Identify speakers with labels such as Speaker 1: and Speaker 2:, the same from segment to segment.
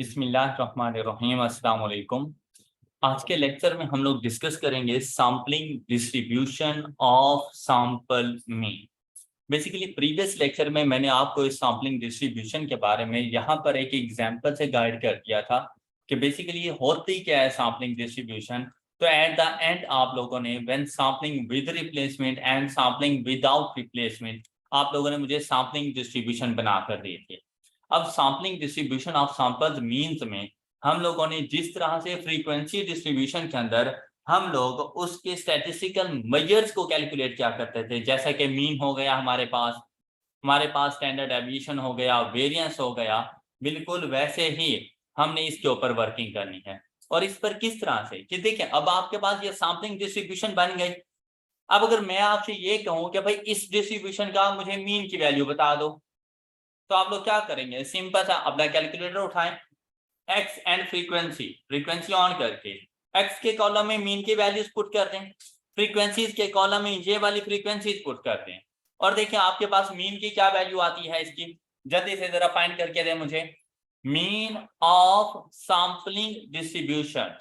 Speaker 1: बिस्मिल्लाहिर्रहमानिर्रहीम, अस्सलाम वालेकुम। आज के लेक्चर में हम लोग डिस्कस करेंगे sampling distribution of sample mean. Basically previous lecture में मैंने आपको इस सैम्पलिंग डिस्ट्रीब्यूशन के बारे में यहाँ पर एक एग्जांपल से गाइड कर दिया था कि बेसिकली ये होती क्या है सैम्पलिंग डिस्ट्रीब्यूशन। तो एट द एंड आप लोगों ने when sampling with replacement and sampling without replacement आप लोगों ने मुझे सैम्पलिंग डिस्ट्रीब्यूशन बना कर दी थी। अब sampling distribution of samples means में हम लोगों ने जिस तरह से फ्रीक्वेंसी डिस्ट्रीब्यूशन के अंदर हम लोग उसके स्टैटिस्टिकल मेजर्स को कैलकुलेट किया करते थे, जैसा कि मीन हो गया हमारे पास स्टैंडर्ड डेविएशन हो गया, वेरिएंस हो गया, बिल्कुल वैसे ही हमने इसके ऊपर वर्किंग करनी है। और इस पर किस तरह से कि देखिए अब आपके पास ये सैम्पलिंग डिस्ट्रीब्यूशन बन गई। अब अगर मैं आपसे ये कहूं कि भाई इस डिस्ट्रीब्यूशन का मुझे मीन की वैल्यू बता दो, तो आप लोग क्या करेंगे? सिंपल सा अपना कैलकुलेटर उठाएं, एक्स एंड फ्रीक्वेंसी ऑन करके एक्स के कॉलम में मीन की वैल्यूज पुट कर दें, फ्रीक्वेंसीज के कॉलम में ये वाली फ्रीक्वेंसीज पुट कर दें, और देखिए आपके पास मीन की क्या वैल्यू आती है इसकी। जल्दी से जरा फाइंड करके दें मुझे mean of sampling distribution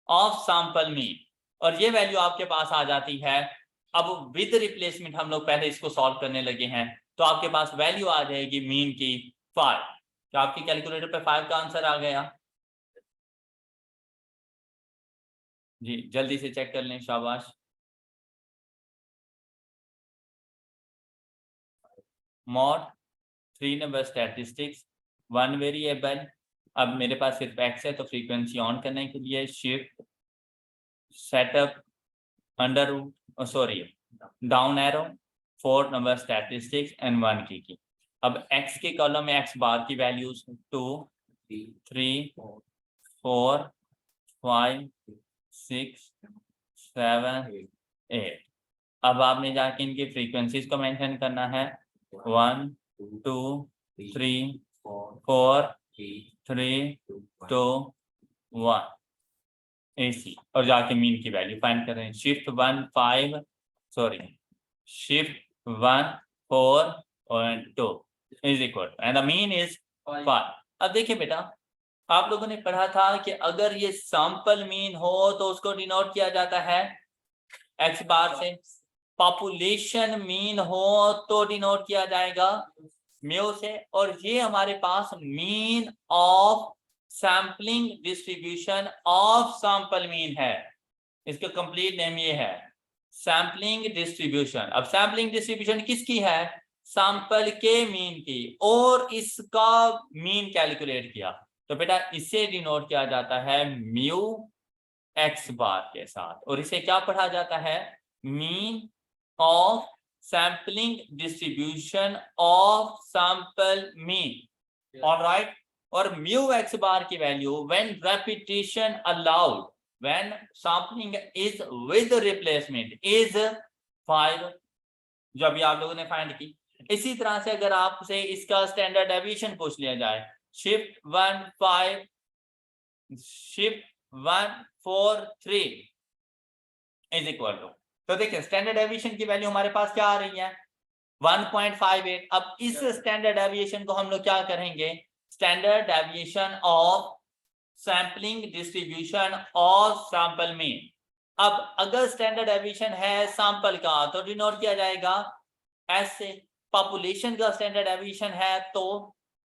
Speaker 1: of sample mean, और ये वैल्यू आपके पास आ जाती है। अब विद रिप्लेसमेंट हम लोग पहले इसको सॉल्व करने लगे हैं, तो आपके पास वैल्यू आ जाएगी मीन की 5। क्या आपकी कैलकुलेटर पे 5 का आंसर आ गया? जी जल्दी से चेक कर लें, शाबाश। Mod 3 number statistics 1 variable. अब मेरे पास सिर्फ एक्स है, तो फ्रीक्वेंसी ऑन करने के लिए shift setup under sorry down arrow 4 number statistics and 1 की। अब एक्स के कॉलम में एक्स बार की वैल्यूज 2 3 4 5 6 7 8। अब आपने जाके इनकी फ्रीक्वेंसीज को मेंशन करना है 1 2 3 4 3 2 1 AC, और जाके मीन की वैल्यू फाइंड करें। शिफ्ट 1 4 और 2 is equal and the mean is 5। अब देखिए बेटा, आप लोगों ने पढ़ा था कि अगर ये सैंपल मीन हो तो उसको डिनोट किया जाता है एक्स बार से, पॉपुलेशन मीन हो तो डिनोट किया जाएगा म्यू से, और ये हमारे पास mean of sampling distribution of sample mean है। इसका कंप्लीट नेम ये है सैम्पलिंग डिस्ट्रीब्यूशन। अब सैम्पलिंग डिस्ट्रीब्यूशन किसकी है? सैंपल के मीन की, और इसका मीन कैलकुलेट किया, तो बेटा इसे डिनोट किया जाता है म्यू एक्स बार के साथ, और इसे क्या पढ़ा जाता है? Mean of sampling distribution of sample mean. Alright, और म्यू एक्स बार की value when repetition allowed when sampling is with replacement is 5, जो अभी आप लोगों ने फाइंड की। इसी तरह से अगर आपसे इसका स्टैंडर्ड डेविएशन पूछ लिया जाए, शिफ्ट 1 4 3 इज इक्वल टू, तो देखिए स्टैंडर्ड डेविएशन की वैल्यू हमारे पास क्या आ रही है? 1.58। अब इस स्टैंडर्ड डेविएशन को हम लोग क्या करेंगे? Standard deviation of sampling distribution of sample mean. अब अगर स्टैंडर्ड डेविएशन है सैंपल का तो डिनोट किया जाएगा एस से, पॉपुलेशन का स्टैंडर्ड डेविएशन है तो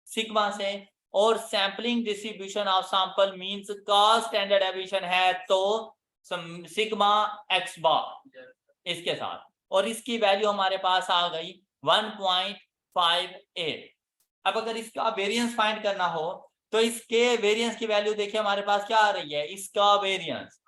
Speaker 1: सिग्मा से, और sampling distribution of sample means का स्टैंडर्ड डेविएशन है तो सिग्मा एक्स बार इसके साथ, और इसकी वैल्यू हमारे पास आ गई 1.58। अब अगर इसका वेरिएंस फाइंड करना हो तो इसके वेरिएंस की वैल्यू देखिए हमारे पास क्या आ रही है, इसका वेरिएंस,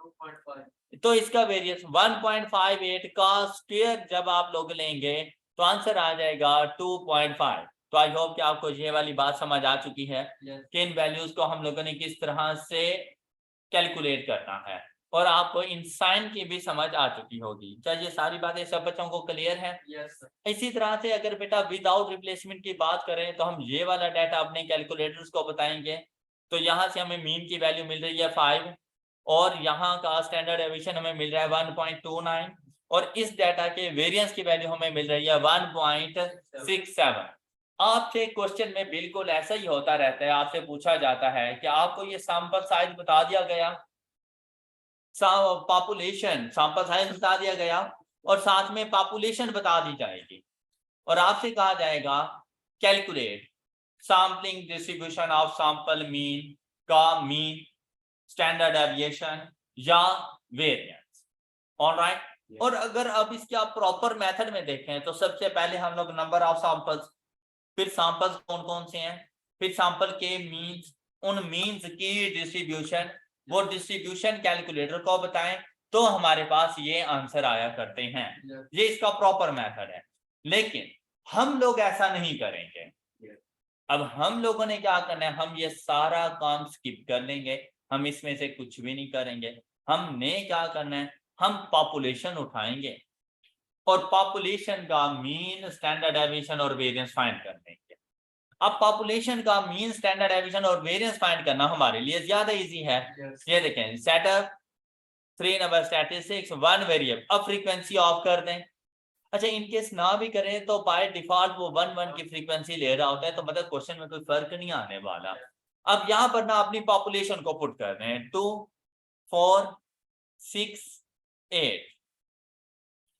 Speaker 1: तो इसका वेरिएंस 1.58 का स्क्वायर जब आप लोग लेंगे तो आंसर आ जाएगा 2.5। तो आई होप कि आपको ये वाली बात समझ आ चुकी है कि इन वैल्यूज को हम लोगों ने किस तरह से कैलकुलेट करना है, और आपको इन साइन की भी समझ आ चुकी होगी। क्या ये सारी बातें सब बच्चों को क्लियर है? इसी तरह से अगर बेटा विदाउट रिप्लेसमेंट की बात करें तो हम ये वाला डाटा अपने कैलकुलेटर्स को बताएंगे। तो यहाँ से हमें मीन की वैल्यू मिल रही है 5, और यहाँ का स्टैंडर्ड डेविएशन हमें मिल रहा है 1.29, और इस डाटा के वेरिएंस की वैल्यू हमें मिल रही है 1.67। आपसे क्वेश्चन में बिल्कुल ऐसा ही होता रहता है, आपसे पूछा जाता है कि आपको ये सैंपल साइज बता दिया गया, पॉपुलेशन सैंपल साइज बता दिया गया और साथ में पॉपुलेशन बता दी जाएगी और आपसे कहा जाएगा calculate sampling distribution of sample mean का मीन, स्टैंडर्ड डेविएशन या वेरिएंस। ऑलराइट, और अगर अब इसके आप प्रॉपर मेथड में देखें तो सबसे पहले हम लोग नंबर ऑफ सैंपल्स, फिर सैंपल्स कौन कौन से हैं, फिर सैंपल के मीन्स, उन मीन्स की डिस्ट्रीब्यूशन, वो डिस्ट्रीब्यूशन कैलकुलेटर को बताएं तो हमारे पास ये आंसर आया करते हैं। ये इसका प्रॉपर मेथड है, लेकिन हम लोग ऐसा नहीं करेंगे। अब हम लोगों ने क्या करना है, हम ये सारा काम स्किप कर लेंगे, हम इसमें से कुछ भी नहीं करेंगे। हमने क्या करना है, हम पॉपुलेशन उठाएंगे और पॉपुलेशन का मीन, स्टैंडर्ड डेविएशन और वेरिएंस फाइंड कर लेंगे। अब पॉपुलेशन का मीन, स्टैंडर्ड डेविएशन और वेरिएंस फाइंड करना हमारे लिए ज्यादा इजी है। ये देखें, सेटअप 3 नंबर स्टैटिस्टिक्स 1 वेरिएबल, अब फ्रीक्वेंसी ऑफ कर दें। अच्छा, इनकेस ना भी करें तो बाय डिफॉल्ट वो 1 की फ्रीक्वेंसी ले रहा होता है, तो मतलब क्वेश्चन में कोई फर्क नहीं आने वाला। अब यहां पर ना अपनी पॉपुलेशन को पुट कर दें, 2 4 6 8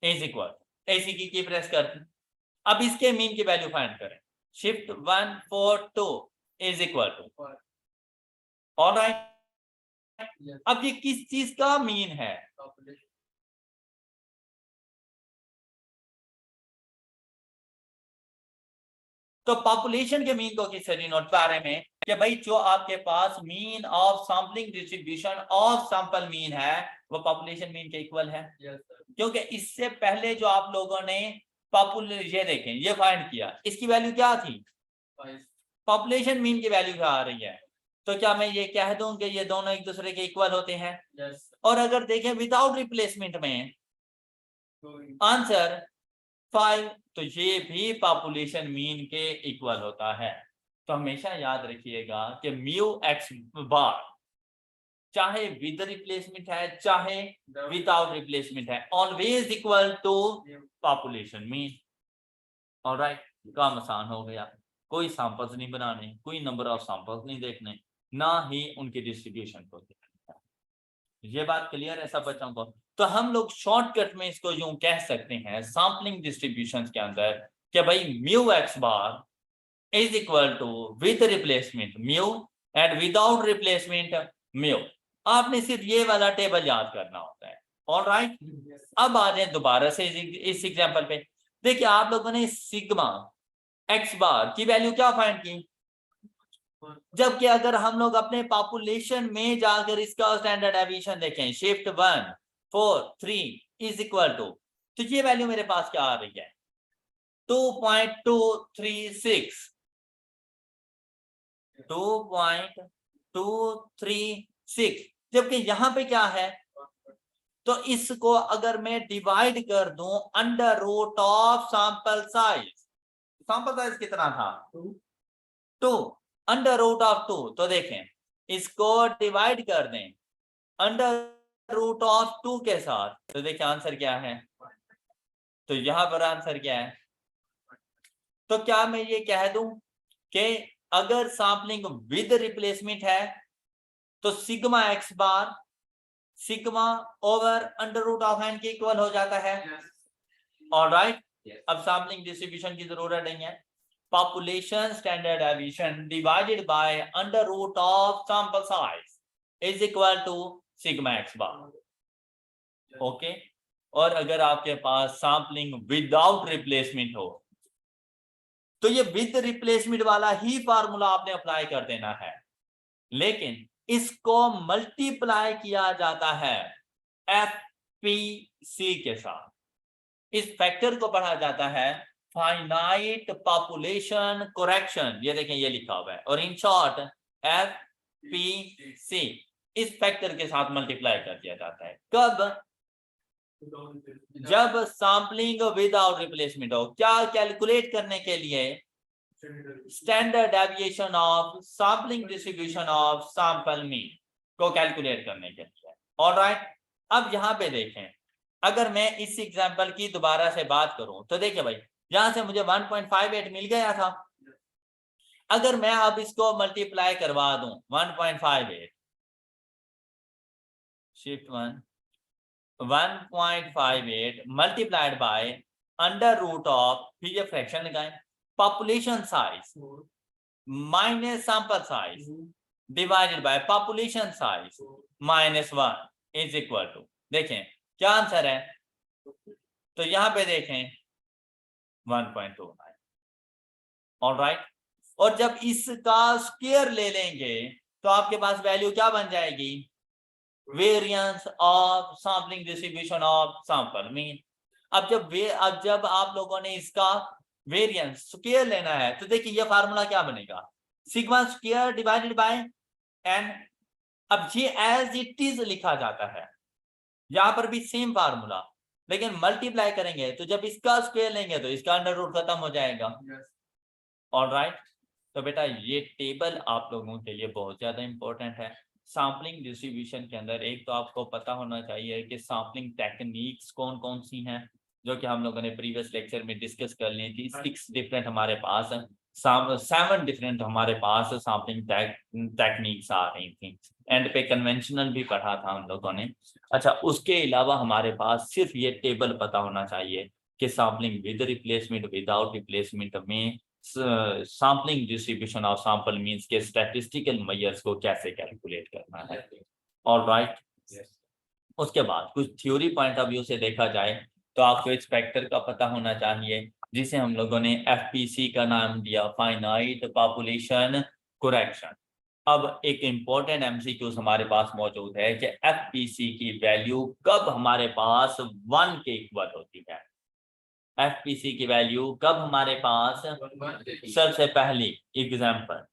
Speaker 1: इज इक्वल, ऐसी की प्रेस कर दें। अब इसके मीन की वैल्यू फाइंड करें, shift 1 4 2 is equal to, alright. अब ये किस चीज का मीन है, तो पॉपुलेशन के मीन को किस नोट बारे में कि भाई जो आपके पास mean of sampling distribution of sample mean है वो पॉपुलेशन मीन के इक्वल है। क्योंकि इससे पहले जो आप लोगों ने ये देखें, ये फाइंड किया, इसकी वैल्यू क्या थी, पॉपुलेशन मीन की वैल्यू क्या आ रही है, तो क्या मैं ये कह दूं कि ये दोनों एक दूसरे के इक्वल होते हैं? और अगर देखें विदाउट रिप्लेसमेंट में आंसर 5, तो ये भी पॉपुलेशन मीन के इक्वल होता है। तो हमेशा याद रखिएगा कि म्यू एक्स बार चाहे विद रिप्लेसमेंट है चाहे विदाउट रिप्लेसमेंट है, always equal to population mean. Alright, काम आसान हो गया, कोई सैंपल्स नहीं बनाने, कोई नंबर ऑफ सैंपल्स नहीं देखने, ना ही उनकी डिस्ट्रीब्यूशन को देखना। ये बात क्लियर है सब बच्चों को? तो हम लोग शॉर्टकट में इसको यूं कह सकते हैं सैंपलिंग डिस्ट्रीब्यूशन के अंदर कि भाई mu x bar is equal to with replacement mu and without replacement mu. आपने सिर्फ ये वाला टेबल याद करना होता है। ऑलराइट, अब आ जाए दोबारा से इस एग्जांपल पे। देखिए, आप लोगों ने सिग्मा एक्स बार की वैल्यू क्या फाइंड की, जबकि अगर हम लोग अपने पॉपुलेशन में जाकर इसका स्टैंडर्ड डेविएशन देखें, शिफ्ट 1 4 3 इज इक्वल टू, तो ये वैल्यू मेरे पास क्या आ रही है, 2.236 2.236, जबकि यहां पे क्या है, तो इसको अगर मैं डिवाइड कर दूं under root of sample size कितना था 2 अंडर रूट ऑफ 2, तो देखें इसको डिवाइड कर दें अंडर रूट ऑफ 2 के साथ, तो देखिए आंसर क्या है, तो यहां पर आंसर क्या है, तो क्या मैं ये कह दूं कि अगर सैंपलिंग विद रिप्लेसमेंट है तो sigma x bar sigma over under root of n के इक्वल हो जाता है। ऑलराइट, अब सैंपलिंग डिस्ट्रीब्यूशन की जरूरत नहीं है, population standard deviation divided by under root of sample size is equal to sigma x bar। Okay, और अगर आपके पास सैंपलिंग विदाउट रिप्लेसमेंट हो तो ये विद रिप्लेसमेंट वाला ही फार्मूला आपने अप्लाई कर देना है, लेकिन इसको मल्टीप्लाई किया जाता है FPC के साथ, इस फैक्टर को पढ़ा जाता है फाइनाइट पॉपुलेशन करेक्शन, ये देखें ये लिखा हुआ है, और इन शॉर्ट FPC इस फैक्टर के साथ मल्टीप्लाई कर दिया जाता है। कब, जब सैंपलिंग विदाउट रिप्लेसमेंट हो, क्या कैलकुलेट करने के लिए, standard deviation of sampling distribution of sample mean को कैलकुलेट करने के लिए। ऑलराइट, अब यहां पे देखें, अगर मैं इस एग्जांपल की दोबारा से बात करूं तो देखिए भाई, यहां से मुझे 1.58 मिल गया था, अगर मैं अब इसको मल्टीप्लाई करवा दूं 1.58 shift 1.58 multiplied by under root of, फिर ये फ्रैक्शन लगाएं, population size minus sample size divided by population size -1 is equal to, देखें क्या आंसर है, तो यहां पे देखें 1.29। ऑलराइट, और जब इसका स्क्वायर ले लेंगे तो आपके पास वैल्यू क्या बन जाएगी, variance of sampling distribution of sample mean. अब जब आप लोगों ने इसका वेरिएंस स्क्वायर लेना है तो देखिए ये फार्मूला क्या बनेगा, sigma square divided by n. अब ये एज इट इज लिखा जाता है, यहां पर भी सेम फार्मूला, लेकिन मल्टीप्लाई करेंगे तो जब इसका स्क्वायर लेंगे तो इसका अंडर रूट खत्म हो जाएगा। ऑलराइट, तो बेटा ये टेबल आप लोगों के लिए बहुत ज्यादा इंपॉर्टेंट है। सैम्पलिंग डिस्ट्रीब्यूशन के अंदर एक तो आपको पता होना चाहिए कि सैम्पलिंग टेक्निक्स कौन कौन सी हैं, जो कि हम लोगों ने प्रीवियस लेक्चर में डिस्कस कर ली थी। 6 डिफरेंट हमारे पास 7 डिफरेंट हमारे पास सैम्पलिंग टेक्निक्स आ रही थी। एंड पे कन्वेंशनल भी पढ़ा था हम लोगों ने। अच्छा, उसके अलावा हमारे पास सिर्फ ये टेबल पता होना चाहिए कि sampling with replacement, without replacement में sampling distribution of sample means के स्टैटिस्टिकल मेजर्स को कैसे कैलकुलेट करना है। ऑलराइट, उसके बाद कुछ थ्योरी पॉइंट ऑफ व्यू से देखा जाए तो आपको इस फैक्टर का पता होना चाहिए जिसे हम लोगों ने एफपीसी का नाम दिया, फाइनाइट पॉपुलेशन करेक्शन। अब एक इंपॉर्टेंट एमसीक्यूज हमारे पास मौजूद है कि एफपीसी की वैल्यू कब हमारे पास 1 के इक्वल होती है। एफपीसी की वैल्यू कब हमारे पास, सबसे पहली एग्जांपल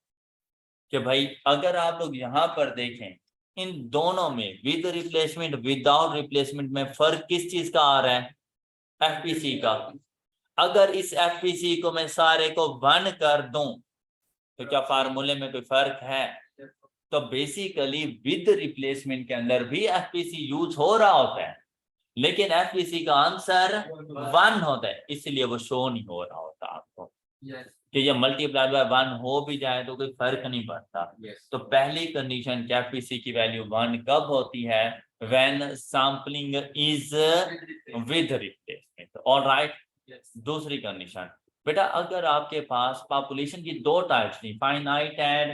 Speaker 1: कि भाई अगर आप लोग यहाँ पर देखें इन दोनों में विद रिप्लेसमेंट विदाउट रिप्लेसमेंट में फर्क किस चीज का आ रहा है, एफपीसी का। अगर इस एफपीसी को मैं सारे को 1 कर दूं तो क्या फार्मूले में कोई फर्क है, तो बेसिकली विद रिप्लेसमेंट के अंदर भी एफपीसी यूज हो रहा होता है, लेकिन एफपीसी का आंसर 1 होता है, इसलिए वो शो नहीं हो रहा होता आपको। कि ये मल्टीप्लाई बाय 1 हो भी जाए तो कोई फर्क नहीं पड़ता। तो पहली कंडीशन कि एफपीसी की वैल्यू 1 कब होती है, when sampling is with replacement. Alright, दूसरी कंडीशन बेटा अगर आपके पास पॉपुलेशन की 2 टाइप्स थी, फाइनाइट एंड,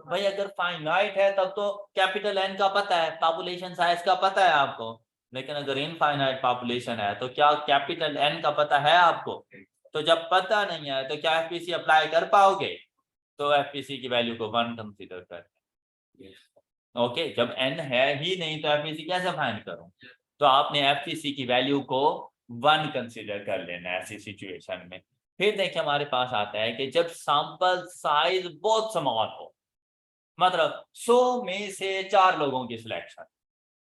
Speaker 1: भाई अगर फाइनाइट है तब तो कैपिटल एन का पता है, पॉपुलेशन साइज का पता है आपको, लेकिन अगर इनफाइनाइट पॉपुलेशन है तो क्या कैपिटल एन का पता है आपको। तो जब पता नहीं है तो क्या एफपीसी अप्लाई कर पाओगे, तो एफपीसी की वैल्यू को 1 कंसीडर कर। ओके, जब एन है ही नहीं तो एफपीसी कैसे फाइंड करूं, तो आपने एफपीसी की वैल्यू को 1 कंसीडर कर लेना है ऐसी सिचुएशन में। फिर देखिए हमारे पास आता है कि जब सैंपल साइज बहुत स्मॉल हो, मतलब 100 में से 4 लोगों की सिलेक्शन,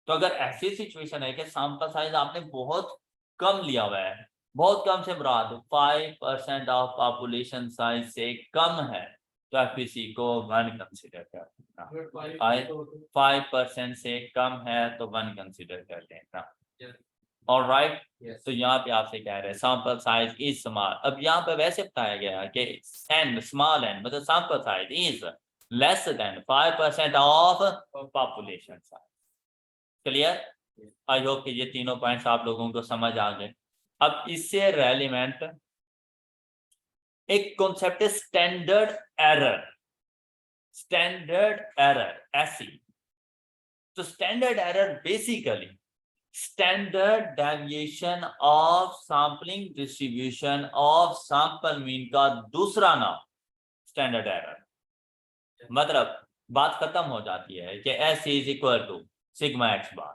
Speaker 1: तो अगर ऐसी सिचुएशन है कि सैंपल साइज आपने बहुत कम लिया हुआ है, बहुत कम से मुराद 5% ऑफ पॉपुलेशन साइज से कम है, तो एफपीसी को 1 कंसीडर कर लेना। 5% से कम है तो 1 कंसीडर कर लेना। ऑलराइट, तो यहाँ पे आपसे कह रहे हैं सैंपल साइज इज स्मॉल। अब यहाँ पे वैसे बताया गया कि एन स्मॉल एन मतलब sample size is less than 5% of population size. Clear, I hope कि ये तीनों पॉइंट्स आप लोगों को समझ आ गए। अब इससे रेलिवेंट एक कॉन्सेप्ट है स्टैंडर्ड एरर। स्टैंडर्ड एरर ऐसी, तो standard error basically standard deviation of sampling distribution of sample mean का दूसरा नाम स्टैंडर्ड एरर। मतलब बात खत्म हो जाती है कि S is equal to sigma x bar,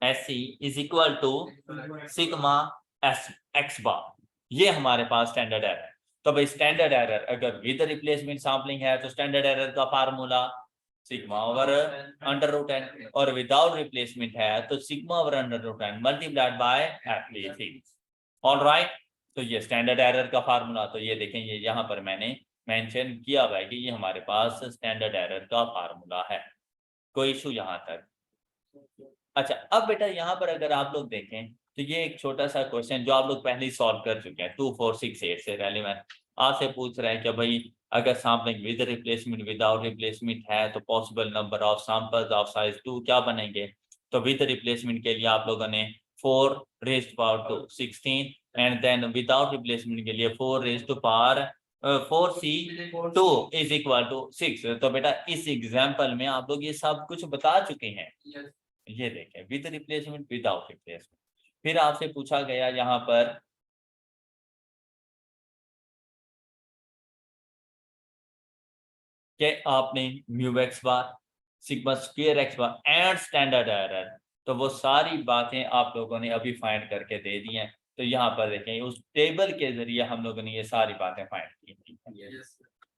Speaker 1: S is equal to sigma S x bar, ये हमारे पास स्टैंडर्ड एरर है। तो भाई स्टैंडर्ड एरर अगर विद रिप्लेसमेंट सैंपलिंग है तो स्टैंडर्ड एरर का formula sigma over under root n, और विदाउट रिप्लेसमेंट है तो sigma over under root n multiplied by FPC. Alright, तो ये स्टैंडर्ड एरर का फार्मूला, तो ये देखें ये यहाँ पर मैंने मेंशन किया हुआ है कि ये हमारे पास स्टैंडर्ड एरर का फार्मूला है। कोई इशू यहाँ तक? अच्छा, अब बेटा यहाँ पर अगर आप लोग देखें तो ये एक छोटा सा क्वेश्चन जो आप लोग पहले ही सॉल्व कर चुके हैं 2 4 6 8 से रेलेवेंट। आपसे पूछ रहा है कि भाई अगर sampling with replacement without replacement है तो possible number of samples of size 2 क्या बनेंगे। तो विद रिप्लेसमेंट के लिए आप लोगों ने 4 raised power to 16 and then without replacement के लिए 4 raised to power 4c2 is equal to 6। तो बेटा इस एग्जाम्पल में आप लोग ये सब कुछ बता चुके हैं। ये देखें विद रिप्लेसमेंट विदाउट रिप्लेसमेंट। फिर आपसे पूछा गया यहाँ पर कि आपने mu x bar sigma square x bar and standard error, तो वो सारी बातें आप लोगों ने अभी फाइंड करके दे दी हैं। तो यहाँ पर देखें उस टेबल के जरिए हम लोगों ने ये सारी बातें फाइंड की थी।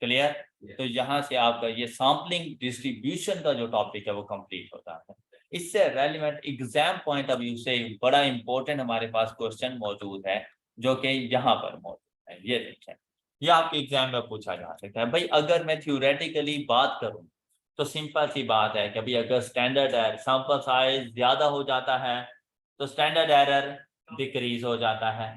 Speaker 1: क्लियर? तो यहाँ से आपका ये सैम्पलिंग डिस्ट्रीब्यूशन का जो टॉपिक है वो कंप्लीट होता है। इससे relevant exam point of view से बड़ा इंपॉर्टेंट हमारे पास क्वेश्चन मौजूद है जो कि यहाँ पर मौजूद है। ये देखें, ये आपके एग्जाम में पूछा जा सकता है। भाई अगर मैं थ्योरेटिकली बात करूं तो सिंपल सी बात है कि भाई अगर स्टैंडर्ड एरर सैंपल साइज ज्यादा हो जाता है तो स्टैंडर्ड एरर डिक्रीज हो जाता है।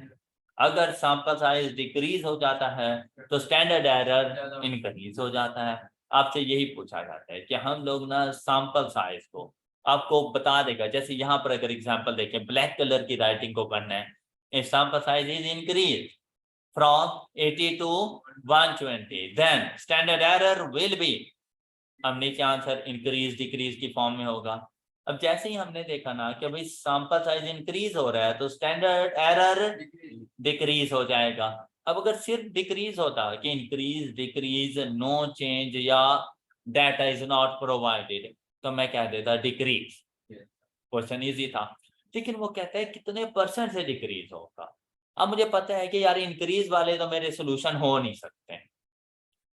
Speaker 1: अगर सैंपल साइज डिक्रीज हो जाता है तो स्टैंडर्ड एरर इंक्रीज हो जाता है। आपसे यही पूछा जाता है कि हम लोग ना सैंपल साइज को आपको बता देगा। जैसे यहाँ पर अगर एग्जांपल देखें, ब्लैक कलर की राइटिंग को पढ़ना है, sample size is increase from 80 to 120, then standard error will be, अब नीचे आंसर इंक्रीज डिक्रीज की फॉर्म में होगा। अब जैसे ही हमने देखा ना कि भाई सैंपल साइज इंक्रीज हो रहा है तो स्टैंडर्ड एरर डिक्रीज हो जाएगा। अब अगर सिर्फ डिक्रीज होता कि इंक्रीज डिक्रीज नो चेंज या डाटा इज नॉट प्रोवाइडेड तो मैं कह देता डिक्रीज, क्वेश्चन इजी था। लेकिन वो कहता है कितने परसेंट से डिक्रीज होगा। अब मुझे पता है कि यार इंक्रीज वाले तो मेरे सोल्यूशन हो नहीं सकते,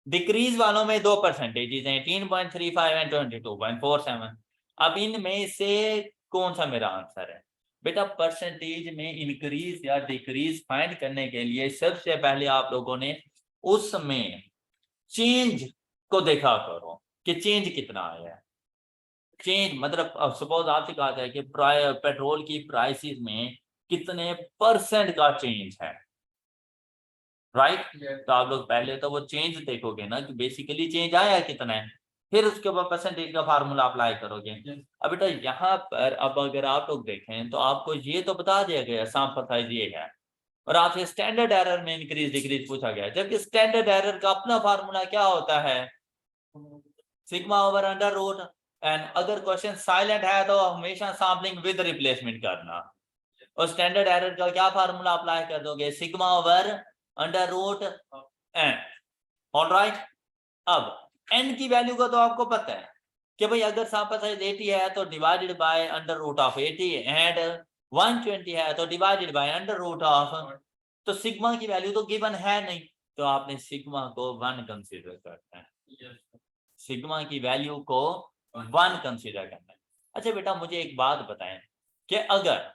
Speaker 1: डिक्रीज वालों में 2 परसेंटेज हैं 18.35 एंड 22.47। अब इनमें से कौन सा मेरा आंसर है? बेटा परसेंटेज में इंक्रीज या डिक्रीज फाइंड करने के लिए सबसे पहले आप लोगों ने उसमें चेंज को देखा करो कि चेंज कितना आया है। चेंज मतलब सपोज आपसे कहा जाए कि पेट्रोल की प्राइसेस में कितने परसेंट का चेंज है, राइट? तो आप लोग पहले तो वो चेंज देखोगे ना कि बेसिकली चेंज आया कितना है, फिर उसके बाद परसेंटेज का फार्मूला अप्लाई करोगे। अब बेटा यहाँ पर अब अगर आप लोग देखें तो आपको ये तो बता दिया गया सैंपल साइज ये है और आपसे स्टैंडर्ड एरर में इंक्रीज डिक्रीज पूछा गया, जबकि स्टैंडर्ड एरर का अपना फार्मूला क्या होता है? Sigma over under root. And अगर क्वेश्चन साइलेंट है तो हमेशा सैम्पलिंग विद रिप्लेसमेंट करना, और स्टैंडर्ड एरर का क्या फार्मूला अप्लाई कर दोगे? Sigma over under root n. Alright, अब एन की वैल्यू का तो आपको पता है कि भाई अगर सैंपल साइज 80 है तो divided by under root of 80 and 120 है तो divided by under root of, तो सिग्मा की वैल्यू तो गिवन है नहीं, तो आपने सिग्मा को 1 कंसीडर करना है। सिग्मा की वैल्यू को 1 कंसीडर करना है। अच्छा बेटा मुझे एक बात बताएं कि अगर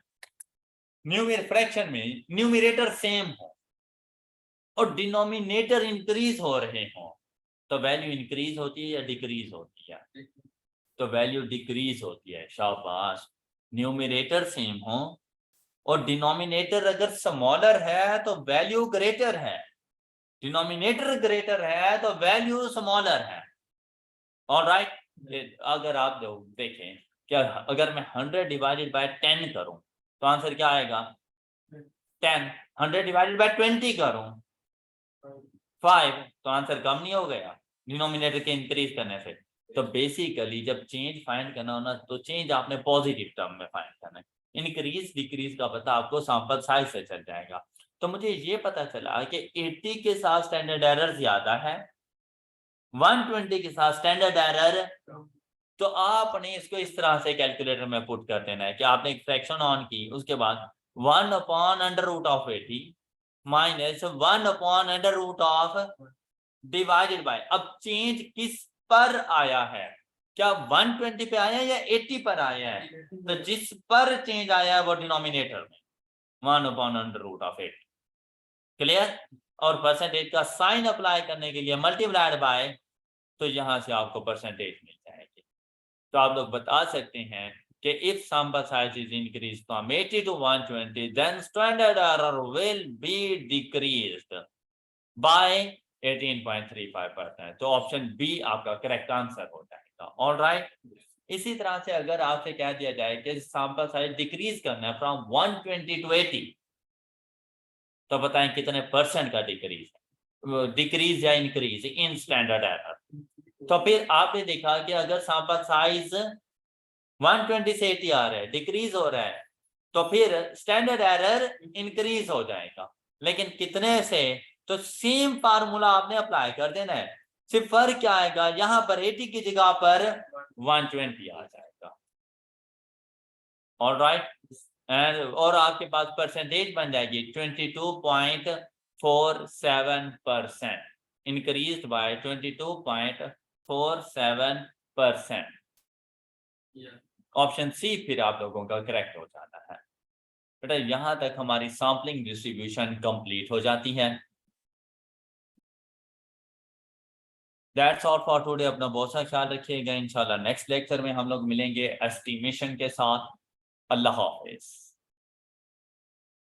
Speaker 1: न्यूमेर फ्रैक्शन में न्यूमरेटर सेम हो और डिनोमिनेटर इंक्रीज हो रहे हो तो वैल्यू इंक्रीज होती है या डिक्रीज होती है? तो वैल्यू डिक्रीज होती है। शाबाश, न्यूमरेटर सेम हो और डिनोमिनेटर अगर स्मॉलर है तो वैल्यू ग्रेटर है, डिनोमिनेटर ग्रेटर है तो वैल्यू स्मॉलर है। ऑलराइट, अगर आप देखें क्या अगर मैं 100 डिवाइडेड बाय 10 करूं तो आंसर क्या आएगा? 10। 100 डिवाइडेड बाय 20 करूं 5 तो आंसर कम नहीं हो गया डिनोमिनेटर के इंक्रीज करने से। तो बेसिकली जब चेंज फाइंड करना हो ना तो चेंज आपने पॉजिटिव टर्म में फाइंड करना है, इंक्रीज डिक्रीज का पता आपको सैंपल साइज से चल जाएगा। तो मुझे ये पता चला कि 80 के साथ स्टैंडर्ड एरर ज्यादा है, 120 के साथ स्टैंडर्ड एरर, तो आपने इसको इस तरह से कैलकुलेटर में पुट कर देना है कि आपने एक फ्रैक्शन ऑन की, उसके बाद 1 upon under root of 80 minus 1 upon under root of divided by, अब चेंज किस पर आया है? क्या 120 पे आया या 80 पर आया है? तो जिस पर चेंज आया है वो डिनोमिनेटर में 1 upon under root of 80। Clear? और परसेंटेज का साइन अप्लाई करने के लिए मल्टीप्लाइड बाय, तो यहां से आपको परसेंटेज मिल जाएगी। तो आप लोग बता सकते हैं कि if sample size is increased from 80 to 120 then standard error will be decreased by 18.35%. तो ऑप्शन बी आपका करेक्ट आंसर हो जाएगा। ऑलराइट, इसी तरह से अगर आपसे कह दिया जाए कि सैंपल साइज डिक्रीज करना है फ्रॉम 120 टू 80, तो बताएं कितने परसेंट का डिक्रीज या इंक्रीज इन स्टैंडर्ड एरर। तो फिर आपने देखा कि अगर सैंपल साइज 120 से 80 आ रहा है, डिक्रीज हो रहा है, तो फिर स्टैंडर्ड एरर इंक्रीज हो जाएगा। लेकिन कितने से, तो सेम फार्मूला आपने अप्लाई कर देना है, सिर्फ फर्क क्या आएगा, यहां पर 80 की जगह पर 120 आ जाएगा। ऑलराइट, और आपके पास परसेंटेज बन जाएगी 22.47%, इंक्रीज्ड बाय 22.47%। ऑप्शन सी फिर आप लोगों का करेक्ट हो जाता है। बेटा यहां तक हमारी सैंपलिंग डिस्ट्रीब्यूशन कंप्लीट हो जाती है। That's all for today. अपना बहुत सा ख्याल रखिएगा। इंशाल्लाह नेक्स्ट लेक्चर में हम लोग मिलेंगे एस्टिमेशन के साथ। अल्लाह हाफिज।